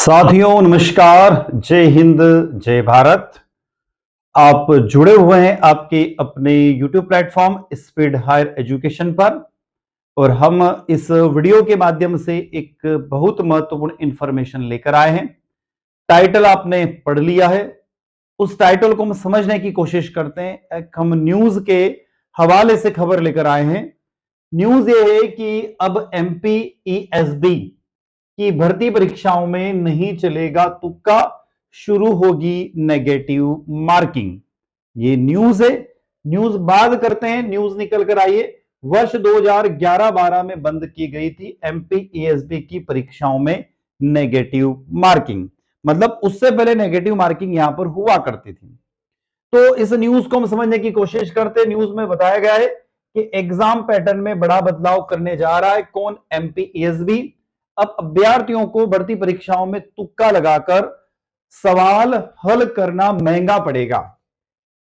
साथियों नमस्कार, जय हिंद, जय भारत। आप जुड़े हुए हैं आपके अपने YouTube platform speed higher education पर और हम इस वीडियो के माध्यम से एक बहुत महत्वपूर्ण इंफॉर्मेशन लेकर आए हैं। टाइटल आपने पढ़ लिया है, उस टाइटल को हम समझने की कोशिश करते हैं। एक हम न्यूज के हवाले से खबर लेकर आए हैं। न्यूज ये है कि अब MPESB कि भर्ती परीक्षाओं में नहीं चलेगा तुक्का, शुरू होगी नेगेटिव मार्किंग। ये न्यूज है। न्यूज बात करते हैं, न्यूज निकल कर आई है। वर्ष 2011-12 में बंद की गई थी MPESB की परीक्षाओं में नेगेटिव मार्किंग, मतलब उससे पहले नेगेटिव मार्किंग यहां पर हुआ करती थी। तो इस न्यूज को हम समझने की कोशिश करते हैं। न्यूज में बताया गया है कि एग्जाम पैटर्न में बड़ा बदलाव करने जा रहा है कौन? MPESB। अब अभ्यर्थियों को भर्ती परीक्षाओं में तुक्का लगाकर सवाल हल करना महंगा पड़ेगा।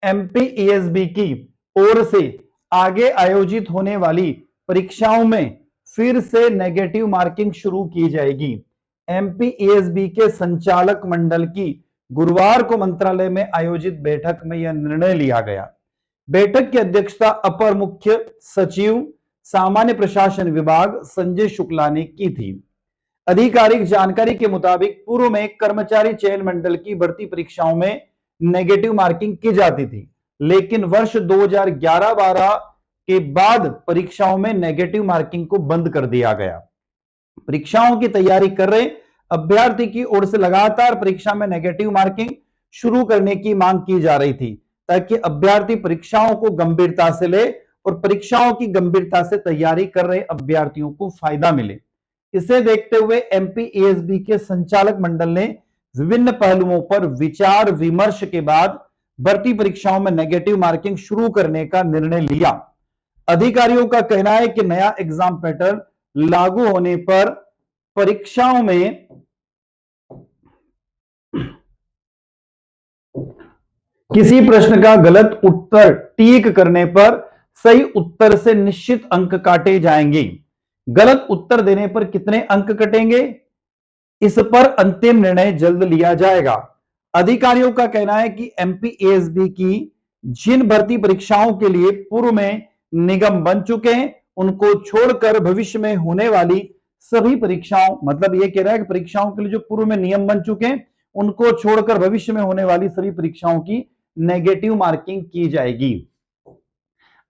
MPESB की ओर से आगे आयोजित होने वाली परीक्षाओं में फिर से नेगेटिव मार्किंग शुरू की जाएगी। MPESB के संचालक मंडल की गुरुवार को मंत्रालय में आयोजित बैठक में यह निर्णय लिया गया। बैठक की अध्यक्षता अपर मुख्य सचिव सामान्य प्रशासन विभाग संजय शुक्ला ने की थी। आधिकारिक जानकारी के मुताबिक पूर्व में कर्मचारी चयन मंडल की भर्ती परीक्षाओं में नेगेटिव मार्किंग की जाती थी, लेकिन वर्ष 2011-12 के बाद परीक्षाओं में नेगेटिव मार्किंग को बंद कर दिया गया। परीक्षाओं की तैयारी कर रहे अभ्यर्थी की ओर से लगातार परीक्षा में नेगेटिव मार्किंग शुरू करने की मांग की जा रही थी, ताकि अभ्यर्थी परीक्षाओं को गंभीरता से ले और परीक्षाओं की गंभीरता से तैयारी कर रहे अभ्यर्थियों को फायदा मिले। इसे देखते हुए MPESB के संचालक मंडल ने विभिन्न पहलुओं पर विचार विमर्श के बाद भर्ती परीक्षाओं में नेगेटिव मार्किंग शुरू करने का निर्णय लिया। अधिकारियों का कहना है कि नया एग्जाम पैटर्न लागू होने पर परीक्षाओं में किसी प्रश्न का गलत उत्तर टिक करने पर सही उत्तर से निश्चित अंक काटे जाएंगे। गलत उत्तर देने पर कितने अंक कटेंगे, इस पर अंतिम निर्णय जल्द लिया जाएगा। अधिकारियों का कहना है कि MPESB की जिन भर्ती परीक्षाओं के लिए पूर्व में निगम बन चुके हैं, उनको छोड़कर भविष्य में होने वाली सभी परीक्षाओं, मतलब यह कह रहा है कि परीक्षाओं के लिए जो पूर्व में नियम बन चुके हैं, उनको छोड़कर भविष्य में होने वाली सभी परीक्षाओं की नेगेटिव मार्किंग की जाएगी।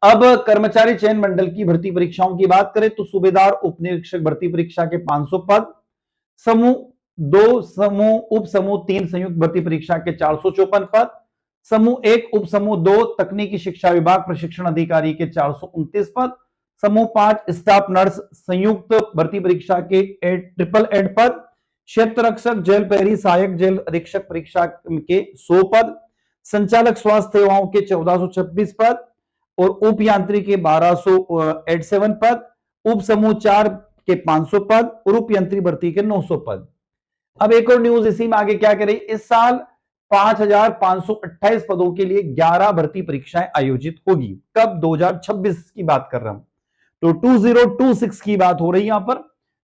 अब कर्मचारी चयन मंडल की भर्ती परीक्षाओं की बात करें तो सूबेदार उप निरीक्षक भर्ती परीक्षा के 500 पद, समूह 2, समूह उप समूह 3 संयुक्त भर्ती परीक्षा के 454 पद, समूह 1 उप समूह 2 तकनीकी शिक्षा विभाग प्रशिक्षण अधिकारी के 429 पद, समूह 5 स्टाफ नर्स संयुक्त भर्ती परीक्षा के 888 पद, क्षेत्र रक्षक जेल प्रहरी सहायक जेल अधीक्षक परीक्षा के 100 पद, संचालक स्वास्थ्य सेवाओं के 1426 पद और उप यांत्रिक के 1287 पद, उप समूह 4 के 500 पद और उप यंत्री भर्ती के 900 पद। अब एक और न्यूज इसी में आगे क्या करें, इस साल 5528 पदों के लिए 11 भर्ती परीक्षाएं आयोजित होगी। कब? 2026 की बात कर रहा हूं, तो 2026 की बात हो रही है यहां पर।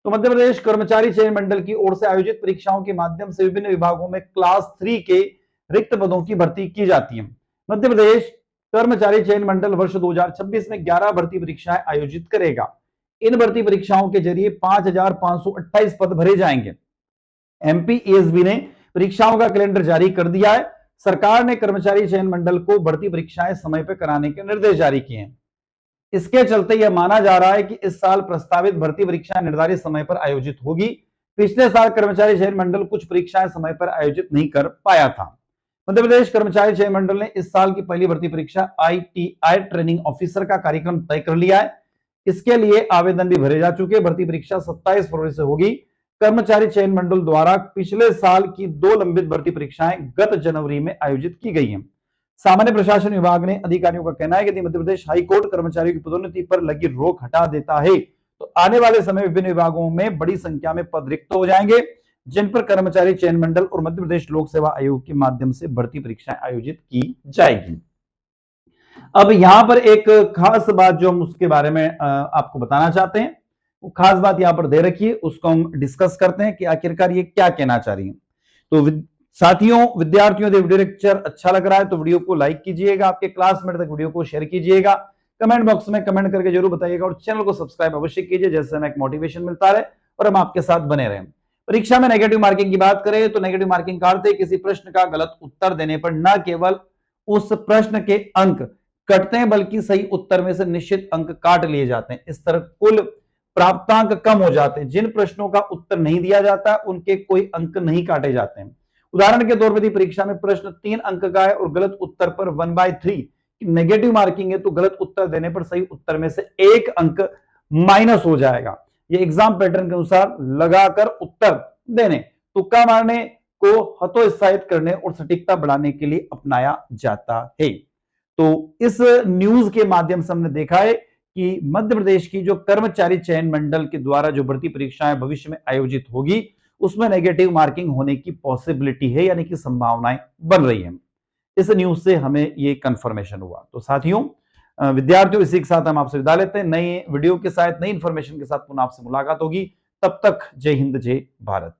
तो मध्य प्रदेश कर्मचारी चयन मंडल की ओर से आयोजित परीक्षाओं के माध्यम से विभिन्न विभागों में क्लास 3 के रिक्त पदों की भर्ती की जाती है। मध्य प्रदेश कर्मचारी चयन मंडल वर्ष 2026 में 11 भर्ती परीक्षाएं आयोजित करेगा। इन भर्ती परीक्षाओं के जरिए 5528 पद भरे जाएंगे। MPESB ने परीक्षाओं का कैलेंडर जारी कर दिया है। सरकार ने कर्मचारी चयन मंडल को भर्ती परीक्षाएं समय पर कराने के निर्देश जारी किए हैं। इसके चलते यह माना जा रहा है कि इस साल प्रस्तावित भर्ती परीक्षाएं निर्धारित समय पर आयोजित होगी। पिछले साल कर्मचारी चयन मंडल कुछ परीक्षाएं समय पर आयोजित नहीं कर पाया था। मध्य प्रदेश कर्मचारी चयन मंडल ने इस साल की पहली भर्ती परीक्षा ITI ट्रेनिंग ऑफिसर का कार्यक्रम तय कर लिया है। इसके लिए आवेदन भी भरे जा चुके। भर्ती परीक्षा 27 फरवरी से होगी। कर्मचारी चयन मंडल द्वारा पिछले साल की 2 लंबित भर्ती परीक्षाएं गत जनवरी में आयोजित की गई हैं। सामान्य प्रशासन विभाग ने अधिकारियों का कहना है कि यदि मध्य प्रदेश हाईकोर्ट कर्मचारियों की पदोन्नति पर लगी रोक हटा देता है तो आने वाले समय विभिन्न विभागों में बड़ी संख्या में पद रिक्त हो जाएंगे, जिन पर कर्मचारी चयन मंडल और मध्य प्रदेश लोक सेवा आयोग के माध्यम से भर्ती परीक्षाएं आयोजित की जाएगी। अब यहां पर एक खास बात जो हम उसके बारे में आपको बताना चाहते हैं वो खास बात यहां पर दे रखी है, उसको हम डिस्कस करते हैं कि आखिरकार ये क्या कहना चाह रही है। तो साथियों, विद्यार्थियों, यदि वीडियो लेक्चर अच्छा लग रहा है तो वीडियो को लाइक कीजिएगा, आपके क्लासमेट तक वीडियो को शेयर कीजिएगा, कमेंट बॉक्स में कमेंट करके जरूर बताइएगा और चैनल को सब्सक्राइब अवश्य कीजिए, जैसे हमें एक मोटिवेशन मिलता रहे और हम आपके साथ बने रहें। परीक्षा में नेगेटिव मार्किंग की बात करें तो नेगेटिव मार्किंग का अर्थ है किसी प्रश्न का गलत उत्तर देने पर न केवल उस प्रश्न के अंक कटते हैं बल्कि सही उत्तर में से निश्चित अंक काट लिए जाते हैं। इस तरह कुल प्राप्तांक कम हो जाते हैं। जिन प्रश्नों का उत्तर नहीं दिया जाता उनके कोई अंक नहीं काटे जाते हैं। उदाहरण के तौर पर यदि परीक्षा में प्रश्न 3 अंक का है और गलत उत्तर पर 1/3 नेगेटिव मार्किंग है तो गलत उत्तर देने पर सही उत्तर में से 1 अंक माइनस हो जाएगा। ये एग्जाम पैटर्न के अनुसार लगाकर उत्तर देने, तुक्का मारने को हतोत्साहित करने और सटीकता बढ़ाने के लिए अपनाया जाता है। तो इस न्यूज के माध्यम से हमने देखा है कि मध्य प्रदेश की जो कर्मचारी चयन मंडल के द्वारा जो भर्ती परीक्षाएं भविष्य में आयोजित होगी उसमें नेगेटिव मार्किंग होने की पॉसिबिलिटी है, यानी कि संभावनाएं बन रही हैं। इस न्यूज से हमें ये कंफर्मेशन हुआ। तो साथियों, विद्यार्थियों, इसी के साथ हम आपसे विदा लेते हैं। नए वीडियो के साथ, नई इंफॉर्मेशन के साथ पुनः आपसे मुलाकात होगी। तब तक जय हिंद, जय भारत।